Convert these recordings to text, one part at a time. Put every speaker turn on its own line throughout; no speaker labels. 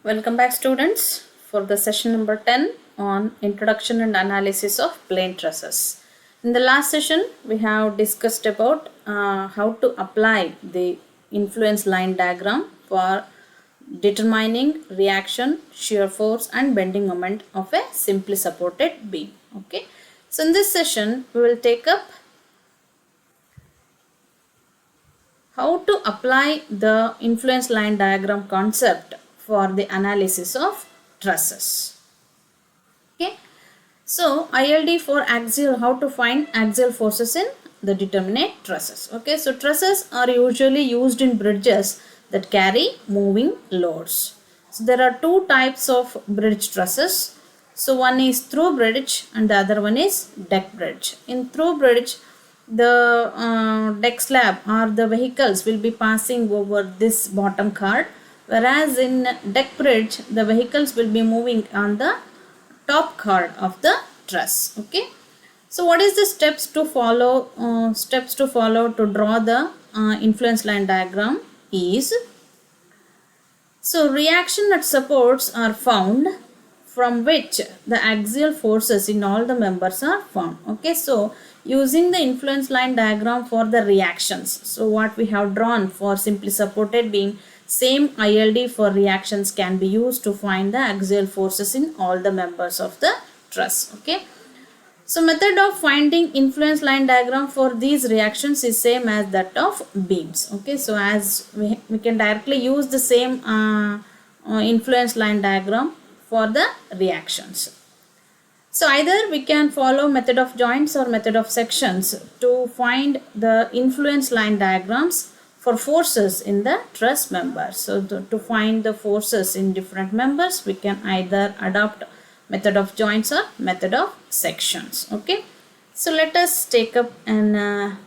Welcome back, students, for the session number 10 on Introduction and Analysis of Plane Trusses. In the last session, we have discussed about how to apply the influence line diagram for determining reaction, shear force and bending moment of a simply supported beam. Okay. So in this session, we will take up how to apply the influence line diagram concept for the analysis of trusses. Okay, so ILD for axial, how to find axial forces in the determinate trusses. Okay, so trusses are usually used in bridges that carry moving loads. So there are two types of bridge trusses. So one is through bridge and the other one is deck bridge. In through bridge, the deck slab or the vehicles will be passing over this bottom card, whereas in deck bridge the vehicles will be moving on the top card of the truss. Okay, so what is the steps to follow to draw the influence line diagram is, so reaction at supports are found from which the axial forces in all the members are found. Okay, so using the influence line diagram for the reactions, so what we have drawn for simply supported beam, same ILD for reactions can be used to find the axial forces in all the members of the truss. Okay, so method of finding influence line diagram for these reactions is same as that of beams. Okay, so as we can directly use the same influence line diagram for the reactions. So either we can follow method of joints or method of sections to find the influence line diagrams for forces in the truss members. So to find the forces in different members, we can either adopt method of joints or method of sections. Okay, so let us take up an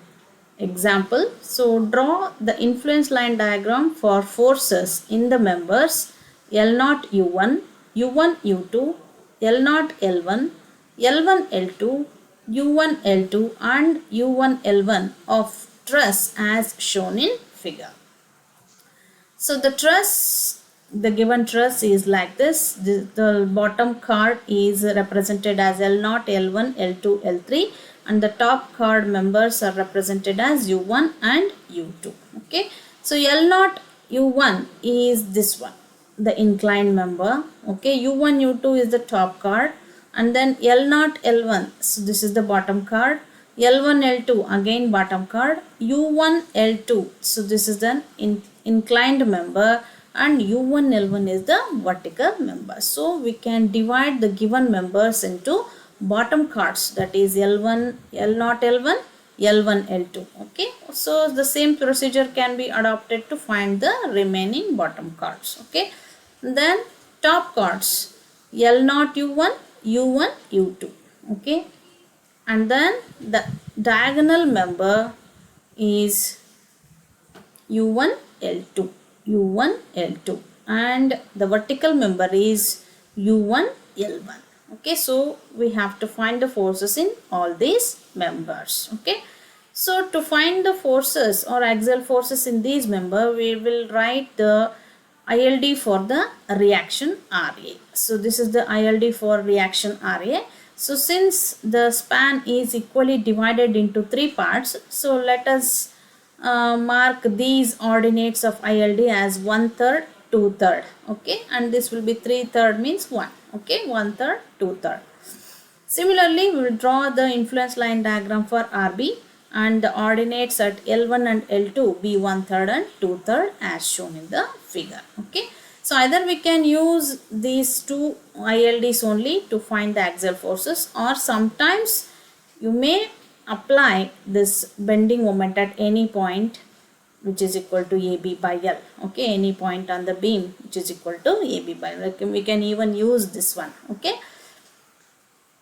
example. So draw the influence line diagram for forces in the members L0 U1, U1 U2, L0 L1, L1 L2, U1 L2 and U1 L1 of truss as shown in figure. So the truss, the given truss is like this. The bottom card is represented as L0, L1, L2, L3 and the top card members are represented as U1 and U2. Okay, so L0 U1 is this one, the inclined member. Okay, U1 U2 is the top card and then L0 L1, so this is the bottom card, L1 L2 again bottom card, U1 L2, so this is the inclined member and U1 L1 is the vertical member. So we can divide the given members into bottom cards, that is L1 L0 L1, L1 L2. Okay, so the same procedure can be adopted to find the remaining bottom cards. Okay, then top cards L0 U1, U1 U2. Okay, and then the diagonal member is U1 L2, U1 L2 and the vertical member is U1 L1. Okay, so we have to find the forces in all these members. Okay, so to find the forces or axial forces in these members, we will write the ILD for the reaction RA. So this is the ILD for reaction RA. So since the span is equally divided into three parts, so let us mark these ordinates of ILD as 1/3, 2/3. Okay, and this will be 3/3 means 1. Okay, 1/3, 2/3. Similarly, we will draw the influence line diagram for RB and the ordinates at L1 and L2 be 1/3 and 2/3 as shown in the figure. Okay, so either we can use these two ILDs only to find the axial forces, or sometimes you may apply this bending moment at any point which is equal to AB by L. Okay, any point on the beam which is equal to AB by L. We can even use this one. Okay,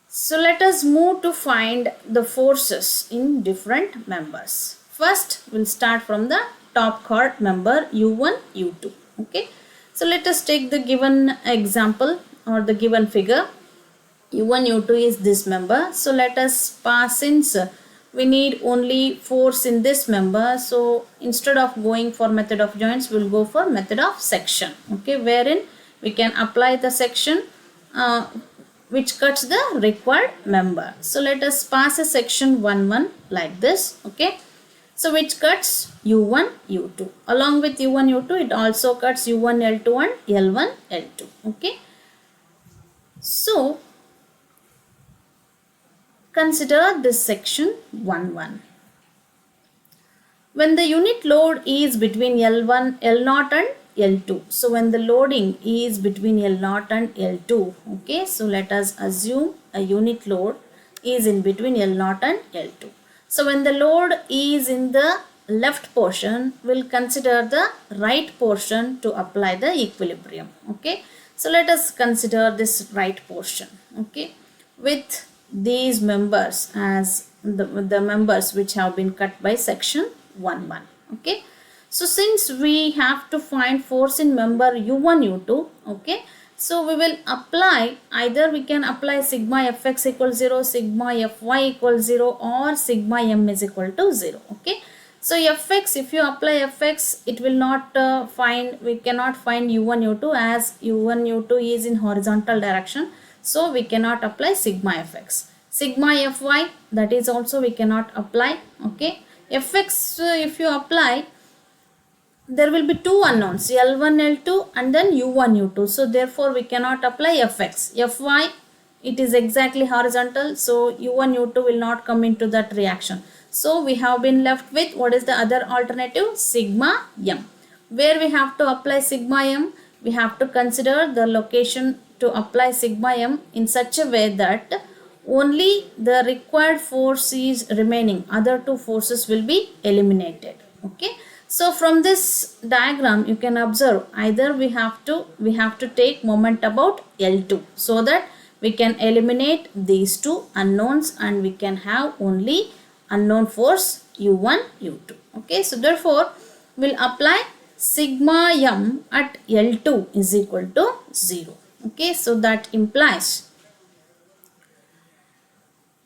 so let us move to find the forces in different members. First, we'll start from the top card member U1, U2. Okay, so let us take the given example or the given figure. U1, U2 is this member. So let us pass, since we need only force in this member, so instead of going for method of joints, we'll go for method of section. Okay, wherein we can apply the section which cuts the required member. So let us pass a section 1 like this. Okay, so which cuts U1 U2. Along with U1 U2, it also cuts U1 L2 and L1 L2. Okay, so consider this section 1 when the unit load is between L1, L0 and L2. So when the loading is between L0 and L2, okay, so let us assume a unit load is in between L0 and L2. So when the load is in the left portion, we'll consider the right portion to apply the equilibrium. Okay, so let us consider this right portion. Okay, with these members as the members which have been cut by section 1. Okay, so since we have to find force in member U1 U2, okay, so we will apply, either we can apply sigma fx equals 0, sigma fy equals 0, or sigma m is equal to 0. Okay, so fx, if you apply fx, it will not we cannot find U1 U2 as U1 U2 is in horizontal direction, so we cannot apply sigma fx. Sigma fy, that is also we cannot apply. Okay, fx, if you apply, there will be two unknowns, L1 L2 and then U1 U2, so therefore we cannot apply fx. Fy, it is exactly horizontal, so U1 U2 will not come into that reaction. So we have been left with, what is the other alternative? Sigma m. Where we have to apply sigma m, we have to consider the location to apply sigma m in such a way that only the required force is remaining, other two forces will be eliminated. Okay, so from this diagram you can observe, either we have to take moment about L2 so that we can eliminate these two unknowns and we can have only unknown force U1 U2. Okay, so therefore we'll apply sigma m at L2 is equal to 0. Okay, so that implies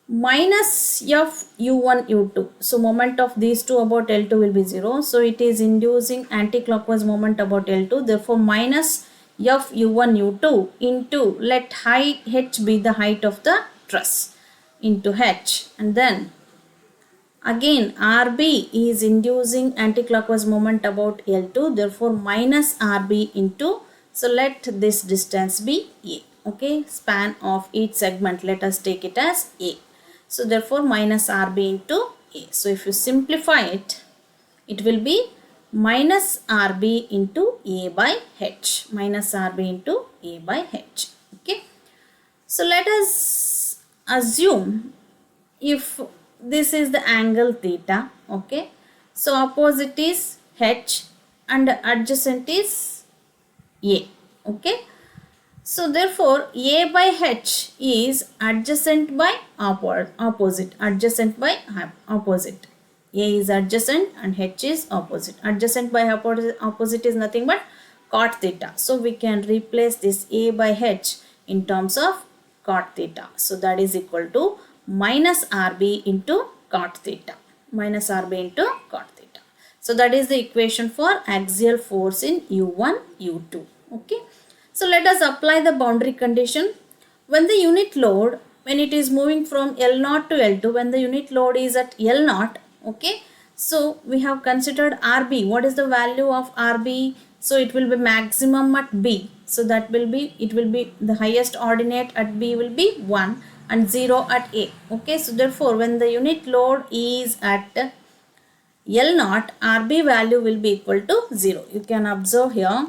minus f U1 U2. So moment of these two about L2 will be 0. So it is inducing anti-clockwise moment about L2. Therefore minus f U1 U2 into, let height h be the height of the truss, into h, and then again RB is inducing anti-clockwise moment about L2. Therefore minus RB into, so let this distance be A. Okay, span of each segment, let us take it as A. So therefore minus RB into A. So if you simplify it, it will be minus RB into A by H. Minus RB into A by H. Okay. So let us assume if this is the angle theta. Okay. So opposite is H and adjacent is A. Okay. So therefore A by H is adjacent by opposite. Adjacent by opposite. A is adjacent and H is opposite. Adjacent by opposite is nothing but cot theta. So we can replace this A by H in terms of cot theta. So that is equal to minus RB into cot theta. Minus RB into cot theta. So that is the equation for axial force in U1, U2. Okay. So let us apply the boundary condition. When the unit load, when it is moving from L0 to L2, when the unit load is at L0, okay, so we have considered RB. What is the value of RB? So it will be maximum at B. So that will be, it will be the highest ordinate at B will be 1 and 0 at A. Okay, so therefore when the unit load is at L0, RB value will be equal to 0. You can observe here.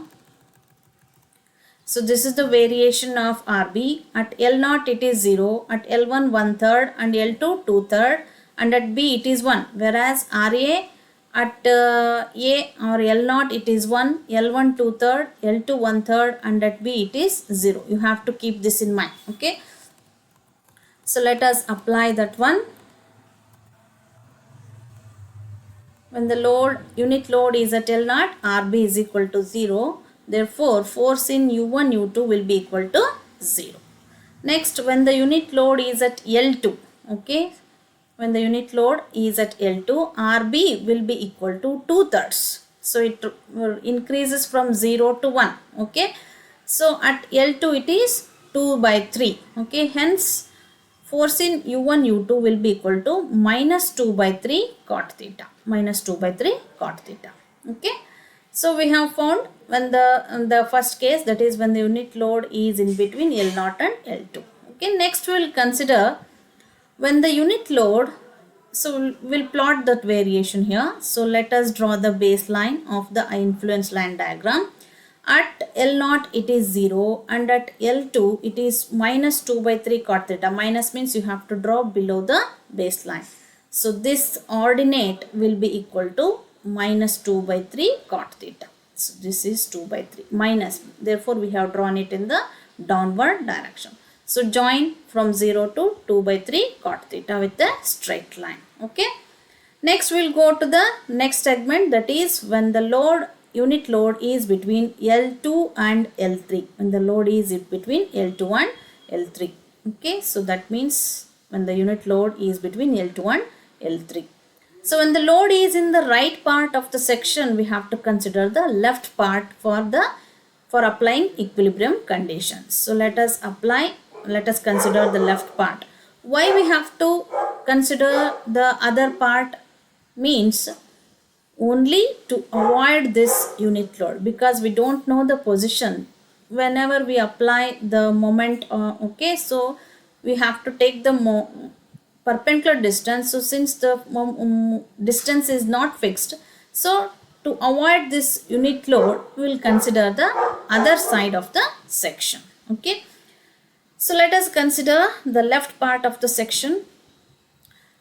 So this is the variation of RB. At L0 it is 0, at L1 1/3 and L2 2/3 and at B it is 1. Whereas RA at A or L0 it is 1, L1 2/3, L2 1/3 and at B it is 0. You have to keep this in mind. Okay. So let us apply that one. When the unit load is at L0, RB is equal to 0. Therefore, force in U1, U2 will be equal to 0. Next, when the unit load is at L2, okay, when the unit load is at L2, RB will be equal to 2/3. So, it increases from 0 to 1, okay. So at L2 it is 2 by 3. Okay, hence force in U1 U2 will be equal to minus 2 by 3 cot theta. Minus 2 by 3 cot theta. Okay. So we have found when the first case, that is when the unit load is in between L0 and L2. Okay. Next we will consider when the unit load, so we'll plot that variation here. So let us draw the baseline of the influence line diagram. At L0 it is 0 and at L2 it is minus 2 by 3 cot theta. Minus means you have to draw below the baseline. So this ordinate will be equal to minus 2 by 3 cot theta. So this is 2 by 3 minus. Therefore we have drawn it in the downward direction. So join from 0 to 2 by 3 cot theta with a straight line. Okay. Next we'll go to the next segment, that is when the unit load is between L2 and L3. When the load is between L2 and L3. Okay. So that means when the unit load is between L2 and L3. So when the load is in the right part of the section, we have to consider the left part for applying equilibrium conditions. So let us consider the left part. Why we have to consider the other part means only to avoid this unit load, because we don't know the position whenever we apply the moment. Okay, so we have to take the perpendicular distance. So since the distance is not fixed, so to avoid this unit load, we will consider the other side of the section. Okay. So let us consider the left part of the section.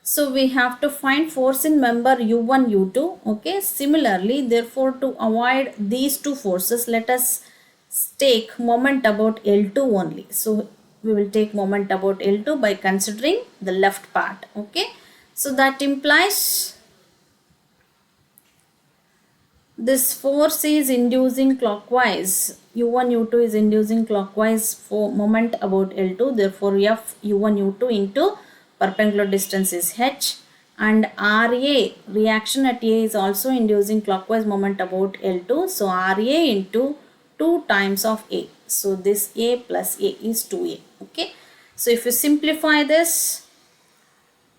So we have to find force in member U1, U2. Okay. Similarly, therefore, to avoid these two forces, let us take moment about L2 only. So we will take moment about L2 by considering the left part. Okay. So that implies this force is inducing clockwise. U1, U2 is inducing clockwise for moment about L2. Therefore, F U1, U2 into perpendicular distance is H, and RA, reaction at A, is also inducing clockwise moment about L2. So RA into 2 times of A. So this A plus A is 2A. Okay. So if you simplify this,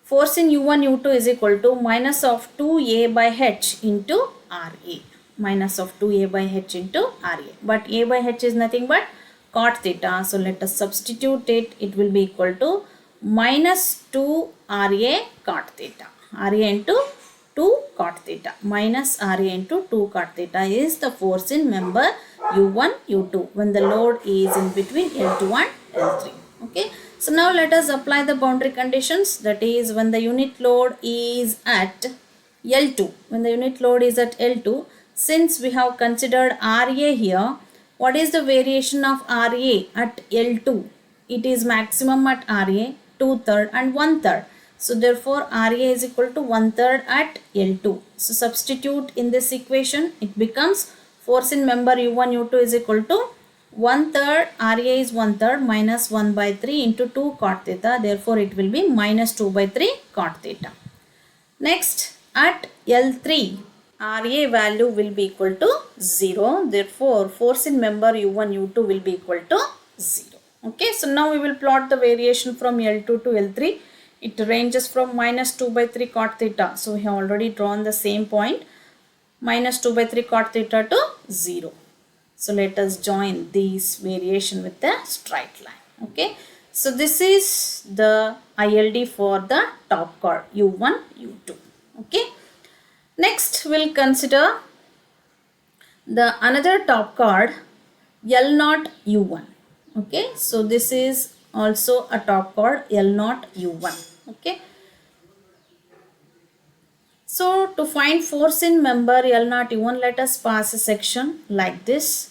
force in U1, U2 is equal to minus of 2A by H into RA. Minus of 2A by H into RA. But A by H is nothing but cot theta. So let us substitute it. It will be equal to minus 2 RA cot theta. RA into 2 cot theta. Minus RA into 2 cot theta is the force in member U1, U2 when the load is in between L2 and L3. Okay. So now let us apply the boundary conditions, that is when the unit load is at L2. When the unit load is at L2, since we have considered RA here, what is the variation of RA at L2? It is maximum at RA, 2/3 and 1/3. So therefore RA is equal to 1/3 at L2. So substitute in this equation, it becomes force in member U1, U2 is equal to 1/3, RA is 1/3 minus 1 by 3 into 2 cot theta. Therefore it will be minus 2 by 3 cot theta. Next, at L3, RA value will be equal to 0. Therefore, force in member U1, U2 will be equal to 0. Okay, so now we will plot the variation from L2 to L3. It ranges from minus 2 by 3 cot theta. So we have already drawn the same point, minus 2 by 3 cot theta to 0. So let us join these variation with the straight line. Okay, so this is the ILD for the top chord U1, U2. Okay. Next, we'll consider the another top chord L0 U1. Okay, so this is also a top chord L0 U1. Okay, so to find force in member L0 U1, let us pass a section like this.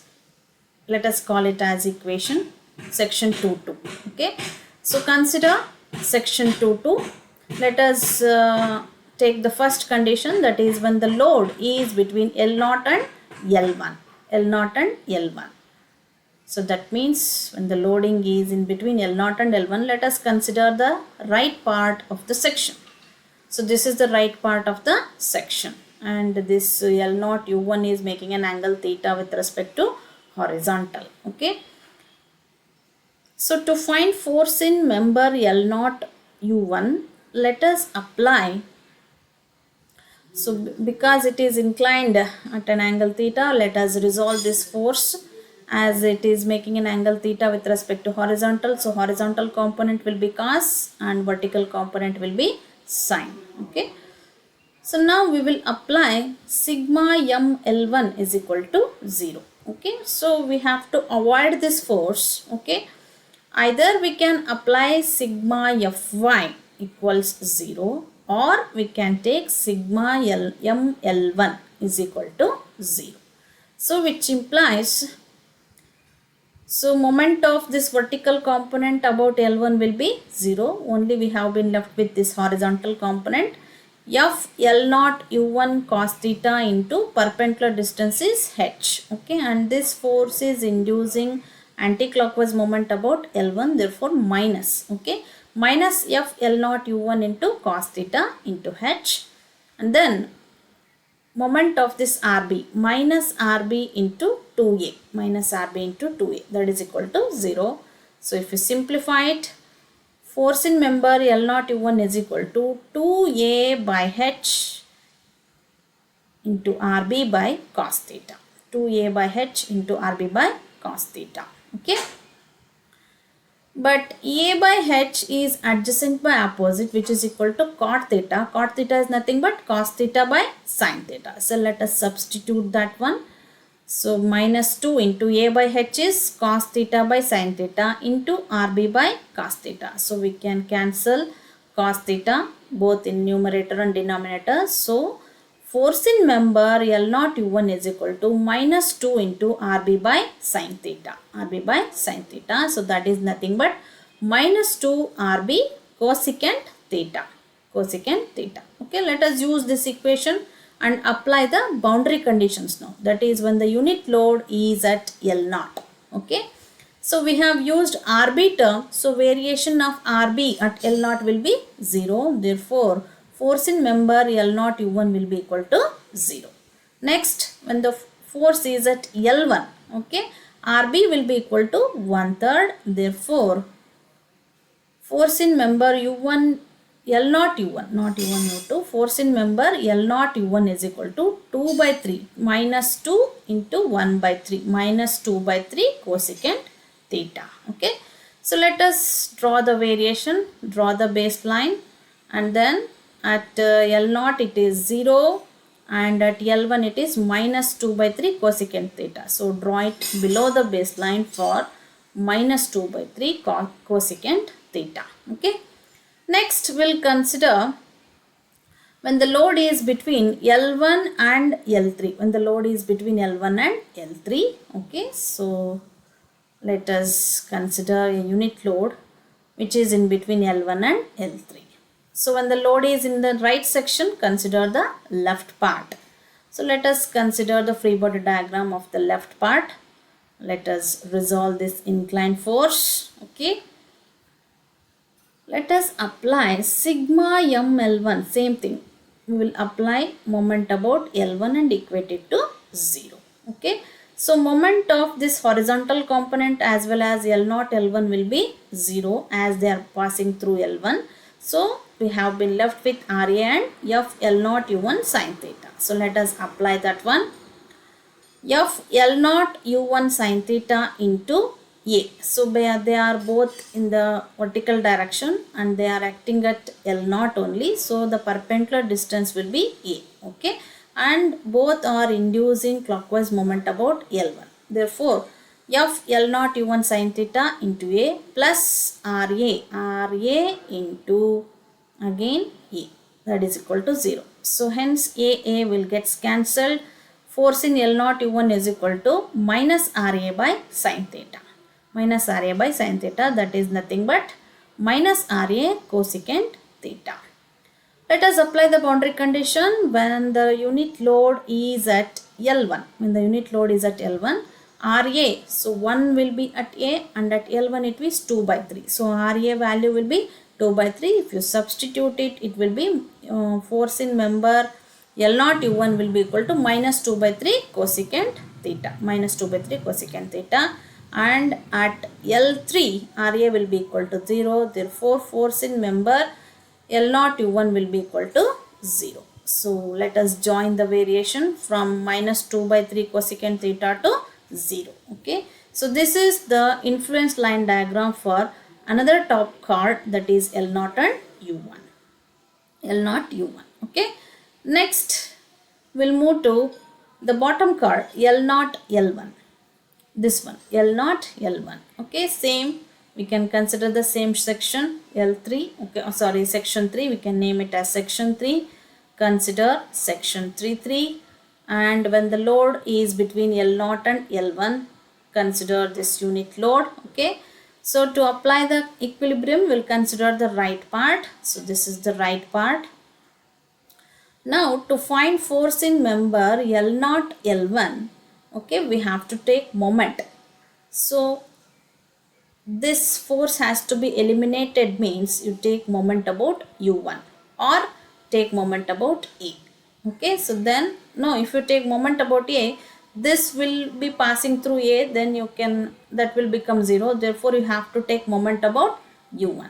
Let us call it as equation section 2-2. Okay, so consider section 2-2. Let us take the first condition, that is when the load is between L0 and L1. L0 and L1. So that means when the loading is in between L0 and L1, let us consider the right part of the section. So this is the right part of the section, and this L0 U1 is making an angle theta with respect to horizontal. Okay. So to find force in member L0 U1, let us apply. So because it is inclined at an angle theta, let us resolve this force as it is making an angle theta with respect to horizontal. So horizontal component will be cos and vertical component will be sine. Okay. So now we will apply sigma m L1 is equal to 0. Okay. So we have to avoid this force. Okay. Either we can apply sigma Fy equals 0, or we can take sigma m L1 is equal to 0. So which implies, so moment of this vertical component about L1 will be 0. Only we have been left with this horizontal component. F L0 U1 cos theta into perpendicular distance is h. Okay, and this force is inducing anti-clockwise moment about L1, therefore minus. Okay, minus F L0 U1 into cos theta into h, and then moment of this RB minus RB into 2a, minus RB into 2a, that is equal to 0. So if you simplify it, force in member L0 U1 is equal to 2a by h into RB by cos theta. 2a by h into RB by cos theta. Okay. But a by h is adjacent by opposite, which is equal to cot theta. Cot theta is nothing but cos theta by sin theta. So let us substitute that one. So minus 2 into a by h is cos theta by sin theta into RB by cos theta. So we can cancel cos theta both in numerator and denominator. So force in member L0 U1 is equal to minus 2 into RB by sin theta. RB by sin theta. So that is nothing but minus 2 RB cosecant theta. Cosecant theta. Okay, let us use this equation and apply the boundary conditions now. That is when the unit load is at L0. Okay. So we have used RB term. So variation of RB at L0 will be 0. Therefore, force in member L0 U1 will be equal to 0. Next, when the force is at L1, okay, RB will be equal to 1/3. Therefore, force in member U1, L0 U1, not U1 U2, force in member L0 U1 is equal to 2 by 3 minus 2 into 1 by 3 minus 2 by 3 cosecant theta. Okay. So let us draw the variation, draw the baseline, and then at L0 it is 0 and at L1 it is minus 2 by 3 cosecant theta. So draw it below the baseline for minus 2 by 3 cosecant theta. Okay. Next we'll consider when the load is between L1 and L3. When the load is between L1 and L3. Okay. So let us consider a unit load which is in between L1 and L3. So when the load is in the right section, consider the left part. So let us consider the free body diagram of the left part. Let us resolve this inclined force. Okay. Let us apply sigma m L1. Same thing. We will apply moment about L1 and equate it to 0. Okay. So moment of this horizontal component as well as L0 L1 will be 0 as they are passing through L1. So we have been left with RA and F L0 U1 sin theta. So let us apply that one. F L0 U1 sin theta into A. So they are both in the vertical direction and they are acting at L0 only. So the perpendicular distance will be A. Okay. And both are inducing clockwise moment about L1. Therefore, F L0 U1 sin theta into A plus RA into again A, that is equal to 0. So hence AA will get cancelled. Force in L0 U1 is equal to minus RA by sin theta. Minus RA by sin theta, that is nothing but minus RA cosecant theta. Let us apply the boundary condition when the unit load is at L1. When the unit load is at L1, RA, so 1 will be at A and at L1 it is 2 by 3. So RA value will be 2 by 3. If you substitute it, it will be force in member L0 U1 will be equal to minus 2 by 3 cosecant theta, minus 2 by 3 cosecant theta, and at L3 RA will be equal to 0, therefore force in member L0 U1 will be equal to 0. So let us join the variation from minus 2 by 3 cosecant theta to 0. Okay, so this is the influence line diagram for another top chord, that is L0 and U1. L0 U1. Okay, next we'll move to the bottom chord L0 L1. This one L0 L1. Okay, same, we can consider the same section L3. Okay, sorry, section 3, we can name it as section 3. Consider section 3 and when the load is between L0 and L1, consider this unit load. Okay, so to apply the equilibrium, we'll consider the right part. So this is the right part. Now to find force in member L0 L1, okay, we have to take moment. So this force has to be eliminated, means you take moment about U1 or take moment about A. Okay, so then no, if you take moment about A, this will be passing through A, then you can, that will become 0, therefore you have to take moment about U1.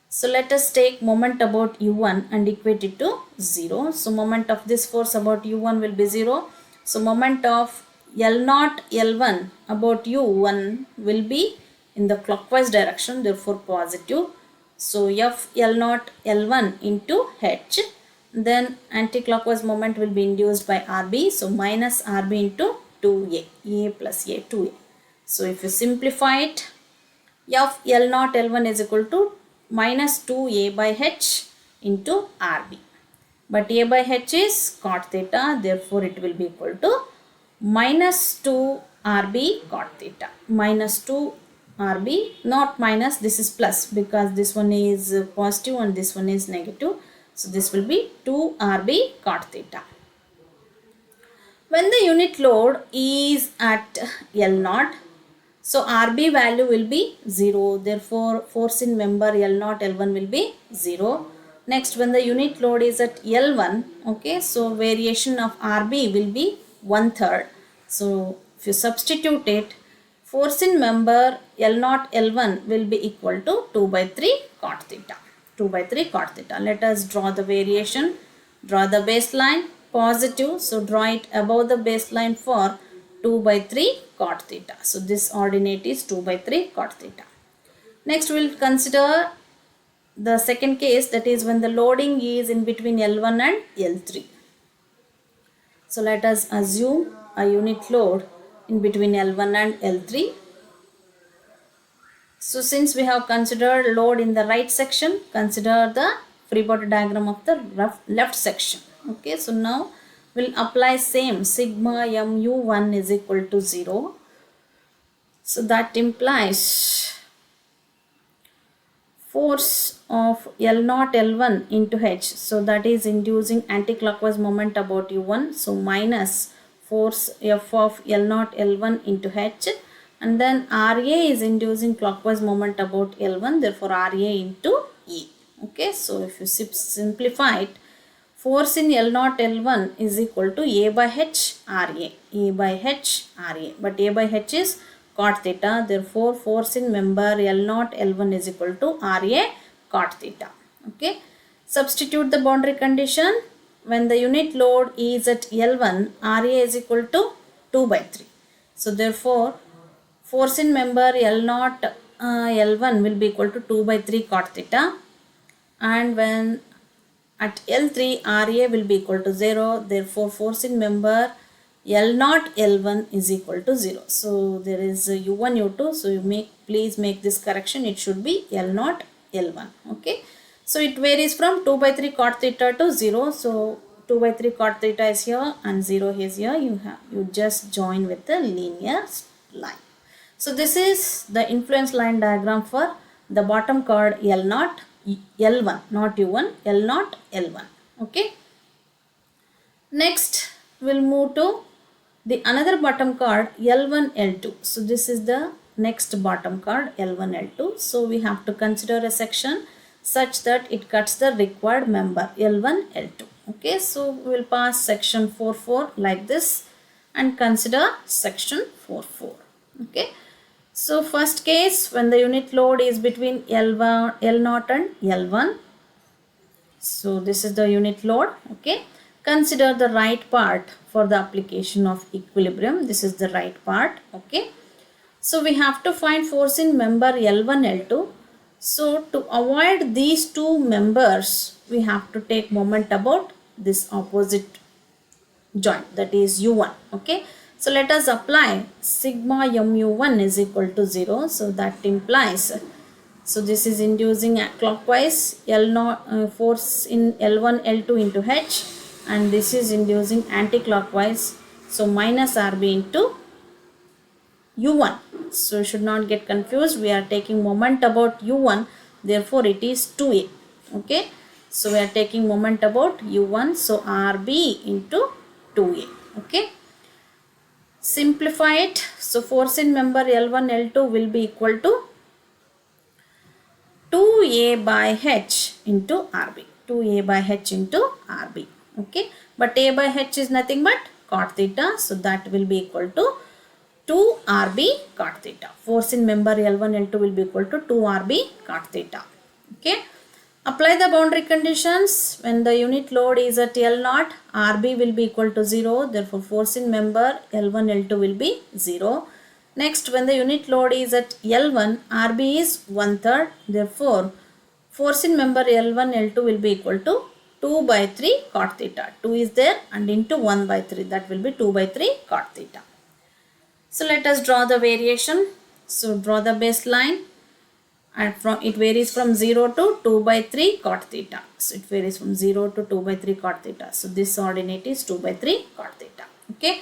So let us take moment about U1 and equate it to 0. So moment of this force about U1 will be 0. So moment of L0 L1 about U1 will be in the clockwise direction, therefore positive. So F L0 L1 into H, then anti-clockwise moment will be induced by RB. So minus RB into 2A, A plus A, 2A. So if you simplify it, F L0 L1 is equal to minus 2A by H into RB. But A by H is cot theta, therefore it will be equal to minus 2 RB cot theta. Minus 2 RB, not minus, this is plus because this one is positive and this one is negative. So this will be 2 RB cot theta. When the unit load is at L0, so RB value will be 0, therefore force in member L0 L1 will be 0. Next, when the unit load is at L1, okay, so variation of RB will be 1/3. So if you substitute it, force in member L0 L1 will be equal to 2 by 3 cot theta. 2 by 3 cot theta. Let us draw the variation. Draw the baseline positive, so draw it above the baseline for 2 by 3 cot theta. So this ordinate is 2 by 3 cot theta. Next we will consider the second case, that is when the loading is in between L1 and L3. So let us assume a unit load in between L1 and L3. So since we have considered load in the right section, consider the free body diagram of the left section. Okay, so now we'll apply same sigma mu1 is equal to 0. So that implies force of L0 L1 into H. So that is inducing anti-clockwise moment about U1. So minus force F of L0 L1 into H, and then RA is inducing clockwise moment about L1, therefore RA into E. Okay, so if you simplify it, force in L0 L1 is equal to A by H RA, A by H RA, but A by H is cot theta, therefore force in member L0 L1 is equal to RA cot theta. Okay, substitute the boundary condition. When the unit load is at L1, RA is equal to 2 by 3. So therefore force in member L0 L1 will be equal to 2 by 3 cot theta, and when at L3 RA will be equal to 0, therefore force in member L0 L1 is equal to 0. So there is U1 U2, so you please make this correction, it should be L0 L1. Okay, so it varies from 2 by 3 cot theta to 0. So 2 by 3 cot theta is here and 0 is here. You just join with the linear line. So this is the influence line diagram for the bottom chord L0 L1, not U1, L0 L1. Okay, next we'll move to the another bottom chord L1 L2. So this is the next bottom chord L1 L2. So we have to consider a section such that it cuts the required member L1 L2. Okay, so we will pass section 4 like this, and consider section 4.4. Okay. So first case, when the unit load is between L1, L0 and L1. So this is the unit load. Okay. Consider the right part for the application of equilibrium. This is the right part. Okay. So we have to find force in member L1, L2. So to avoid these two members, we have to take moment about this opposite joint, that is U1. Okay. So let us apply sigma mu1 is equal to 0. So that implies, so this is inducing clockwise L0 force in L1 L2 into H, and this is inducing anti-clockwise, so minus RB into U1. So should not get confused, we are taking moment about U1, therefore it is 2A. Okay. So we are taking moment about U1, so RB into 2A. Okay. Simplify it. So force in member L1 L2 will be equal to 2A by H into RB. 2A by H into RB. Okay. But A by H is nothing but cot theta. So that will be equal to 2RB cot theta. Force in member L1 L2 will be equal to 2RB cot theta. Okay. Apply the boundary conditions. When the unit load is at L0, RB will be equal to 0. Therefore, force in member L1 L2 will be 0. Next, when the unit load is at L1, RB is 1/3. Therefore, force in member L1 L2 will be equal to 2 by 3 cot theta. 2 is there and into 1 by 3. That will be 2 by 3 cot theta. So let us draw the variation. So draw the baseline. And from it varies from 0 to 2 by 3 cot theta. So it varies from 0 to 2 by 3 cot theta. So this ordinate is 2 by 3 cot theta. Okay.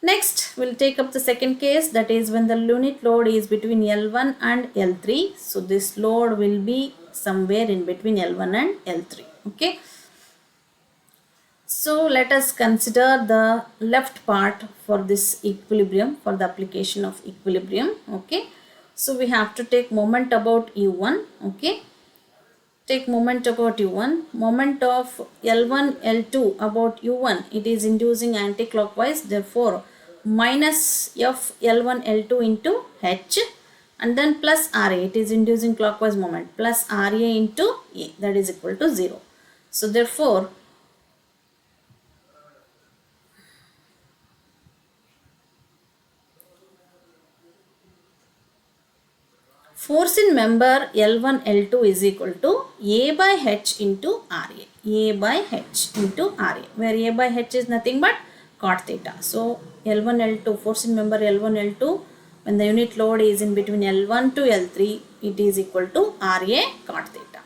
Next, we'll take up the second case, that is when the unit load is between L1 and L3. So this load will be somewhere in between L1 and L3. Okay. So let us consider the left part for this equilibrium, for the application of equilibrium. Okay. So we have to take moment about U1. Okay. Take moment about U1. Moment of L1, L2 about U1. It is inducing anti-clockwise. Therefore, minus F L1, L2 into H. And then plus RA. It is inducing clockwise moment. Plus RA into A. That is equal to 0. So therefore, force in member L1 L2 is equal to A by H into RA. A by H into RA, where A by H is nothing but cot theta. So L1 L2, force in member L1 L2, when the unit load is in between L1 to L3, it is equal to RA cot theta.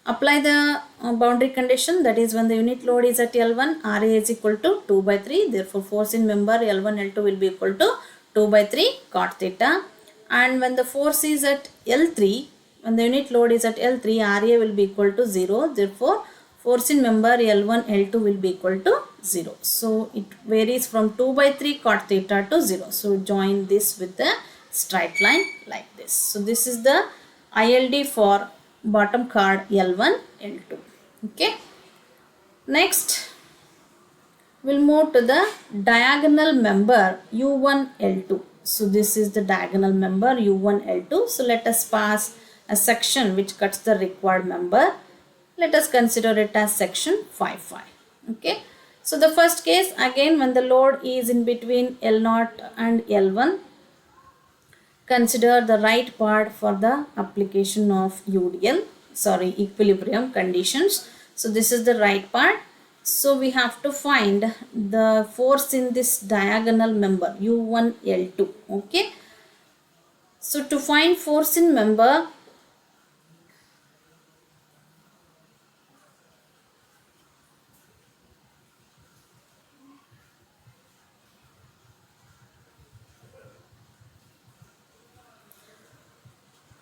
Apply the boundary condition, that is when the unit load is at L1, RA is equal to 2 by 3. Therefore, force in member L1 L2 will be equal to 2 by 3 cot theta. And when the force is at L3, when the unit load is at L3, RA will be equal to 0. Therefore, force in member L1 L2 will be equal to 0. So it varies from 2 by 3 cot theta to 0. So join this with the straight line like this. So this is the ILD for bottom chord L1 L2. Okay. Next, we'll move to the diagonal member U1 L2. So this is the diagonal member U1 L2. So let us pass a section which cuts the required member. Let us consider it as section 5.5. Okay. So the first case, again when the load is in between L0 and L1, consider the right part for the application of equilibrium conditions. So this is the right part. So we have to find the force in this diagonal member U1 L2. Okay. So to find force in member,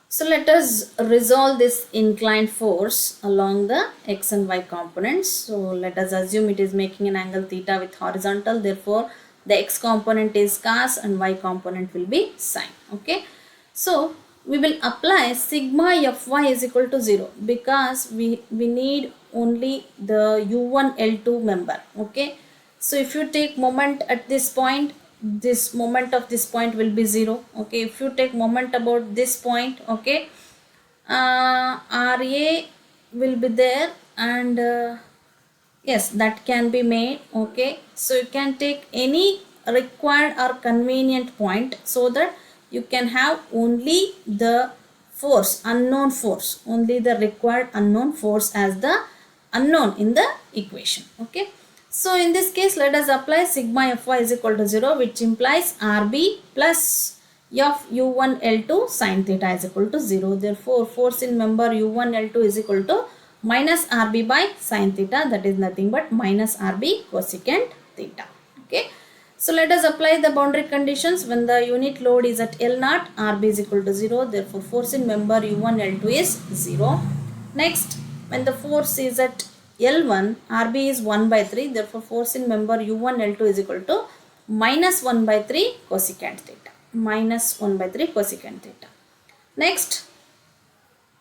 so let us resolve this inclined force along the x and y components. So let us assume it is making an angle theta with horizontal. Therefore, the x component is cos and y component will be sine. Okay. So we will apply sigma Fy is equal to 0 because we need only the U1 L2 member. Okay. So if you take moment at this point, this moment of this point will be 0. Okay, if you take moment about this point, okay, RA will be there, and yes, that can be made. Okay, so you can take any required or convenient point, so that you can have only the force, unknown force, only the required unknown force as the unknown in the equation. Okay, so in this case, let us apply sigma Fy is equal to 0, which implies RB plus F U1 L2 sin theta is equal to 0. Therefore, force in member U1 L2 is equal to minus RB by sin theta, that is nothing but minus RB cosecant theta. Okay. So let us apply the boundary conditions. When the unit load is at L0, RB is equal to 0. Therefore, force in member U1 L2 is 0. Next, when the force is at L1, RB is 1 by 3. Therefore, force in member U1 L2 is equal to minus 1 by 3 cosecant theta. Minus 1 by 3 cosecant theta. Next,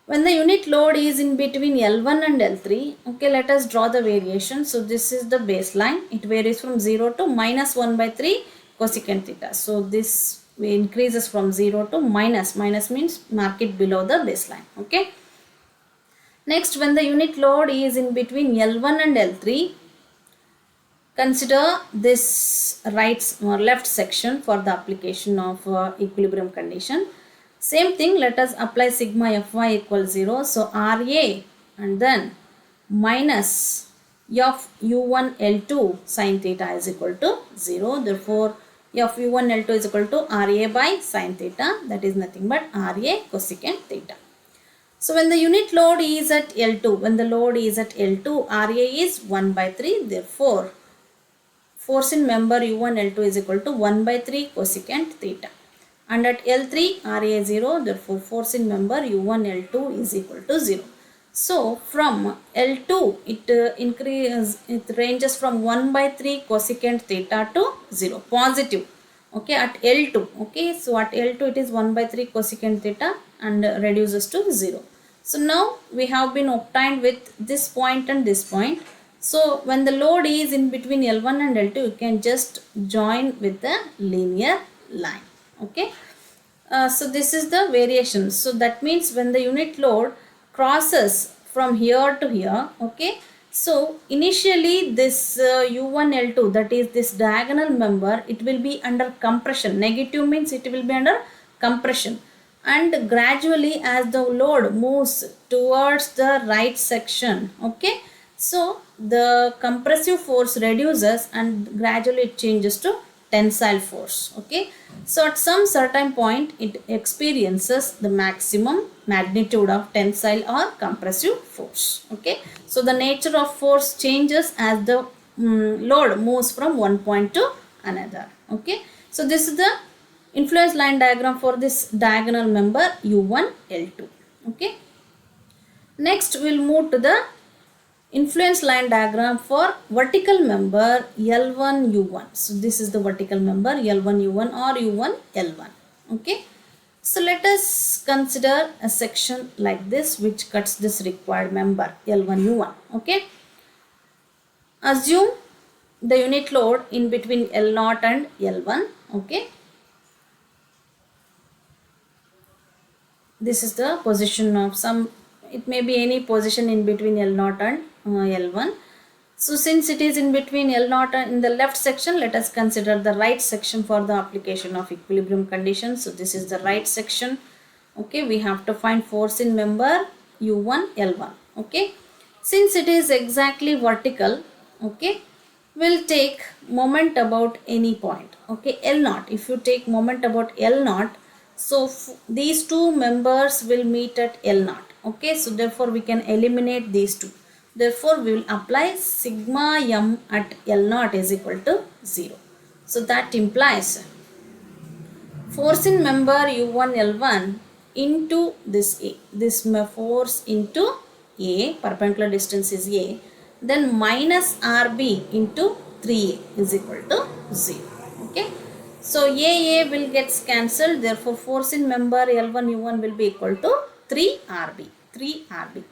when the unit load is in between L1 and L3, okay, let us draw the variation. So this is the baseline. It varies from 0 to minus 1 by 3 cosecant theta. So this increases from 0 to minus. Minus means mark it below the baseline. Okay. Next, when the unit load is in between L1 and L3, consider this right or left section for the application of equilibrium condition. Same thing, let us apply sigma Fy equals 0. So RA and then minus F U1 L2 sin theta is equal to 0. Therefore, F U1 L2 is equal to RA by sin theta, that is nothing but RA cosecant theta. So when the unit load is at L2, when the load is at L2, RA is 1 by 3. Therefore, force in member U1 L2 is equal to 1 by 3 cosecant theta. And at L3, RA is 0. Therefore, force in member U1 L2 is equal to 0. So from L2, it ranges from 1 by 3 cosecant theta to 0, positive. Okay, at L2. Okay, so at L2 it is 1 by 3 cosecant theta and reduces to 0. So now we have been obtained with this point and this point. So when the load is in between L1 and L2, you can just join with the linear line. Okay. So this is the variation. So that means when the unit load crosses from here to here, okay. So initially this U1 L2, that is this diagonal member, it will be under compression. Negative means it will be under compression. And gradually as the load moves towards the right section, okay. So the compressive force reduces and gradually it changes to tensile force. Okay. So at some certain point it experiences the maximum magnitude of tensile or compressive force. Okay. So the nature of force changes as the load moves from one point to another. Okay. So this is the influence line diagram for this diagonal member U1 L2. Okay. Next we'll move to the influence line diagram for vertical member L1 U1. So this is the vertical member L1 U1 or U1 L1. Okay. So let us consider a section like this which cuts this required member L1 U1. Okay. Assume the unit load in between L0 and L1. Okay. This is the position of some, it may be any position in between L0 and L1. So since it is in between L0 and in the left section, let us consider the right section for the application of equilibrium conditions. So this is the right section. Okay, we have to find force in member U1 L1. Okay, since it is exactly vertical, okay, we'll take moment about any point. Okay, L0. If you take moment about L0, so these two members will meet at L0. Okay, so therefore we can eliminate these two. Therefore we will apply sigma m at L0 is equal to 0. So that implies force in member U1 L1 into this A. This force into A, perpendicular distance is A. Then minus RB into 3A is equal to 0. Okay. So A will get cancelled. Therefore force in member L1 U1 will be equal to 3 RB. 3 RB.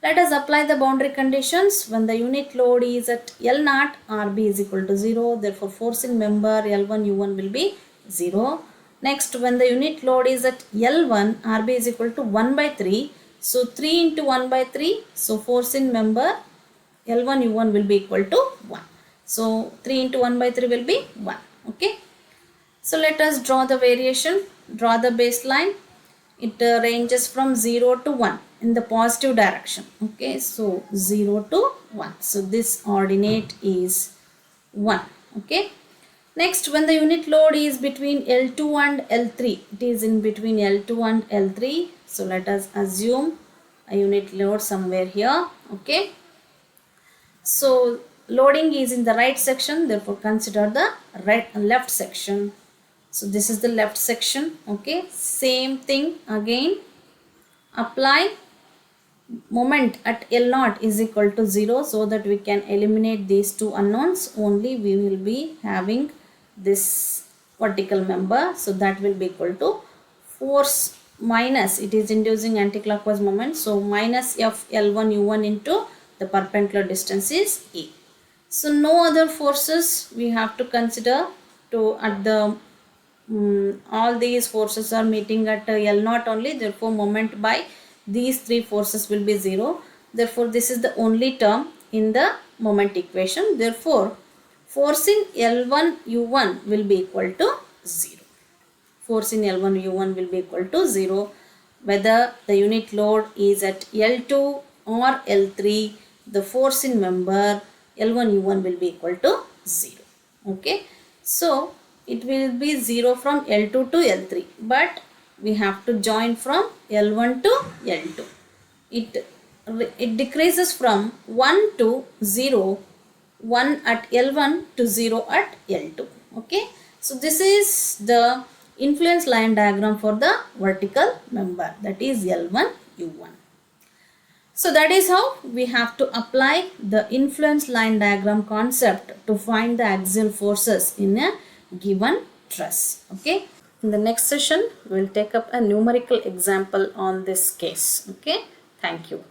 Let us apply the boundary conditions. When the unit load is at L naught, RB is equal to 0. Therefore, forcing member L1 U1 will be 0. Next, when the unit load is at L1, RB is equal to 1 by 3. So, 3 into 1 by 3. So, forcing member L1 U1 will be equal to 1. So, 3 into 1 by 3 will be 1. Okay. So, let us draw the variation. Draw the baseline. It ranges from 0 to 1 in the positive direction. Okay, so 0 to 1. So this ordinate is 1. Okay. Next, when the unit load is between L2 and L3, it is in between L2 and L3. So let us assume a unit load somewhere here. Okay. So loading is in the right section, therefore consider the left section. So this is the left section. Okay, same thing again. Apply moment at L0 is equal to 0 so that we can eliminate these two unknowns. Only we will be having this vertical member. So that will be equal to force minus, it is inducing anticlockwise moment. So minus F L1 U1 into the perpendicular distance is E. So no other forces we have to consider to at the all these forces are meeting at L0 only, therefore moment by these three forces will be 0. Therefore this is the only term in the moment equation. Therefore force in L1 U1 will be equal to 0. Force in L1 U1 will be equal to 0 whether the unit load is at L2 or L3. The force in member L1 U1 will be equal to 0. Okay, so it will be 0 from L2 to L3, but we have to join from L1 to L2. It decreases from 1 to 0, 1 at L1 to 0 at L2. Okay, so this is the influence line diagram for the vertical member, that is L1 U1. So that is how we have to apply the influence line diagram concept to find the axial forces in a given truss. Okay, in the next session we will take up a numerical example on this case. Okay, thank you.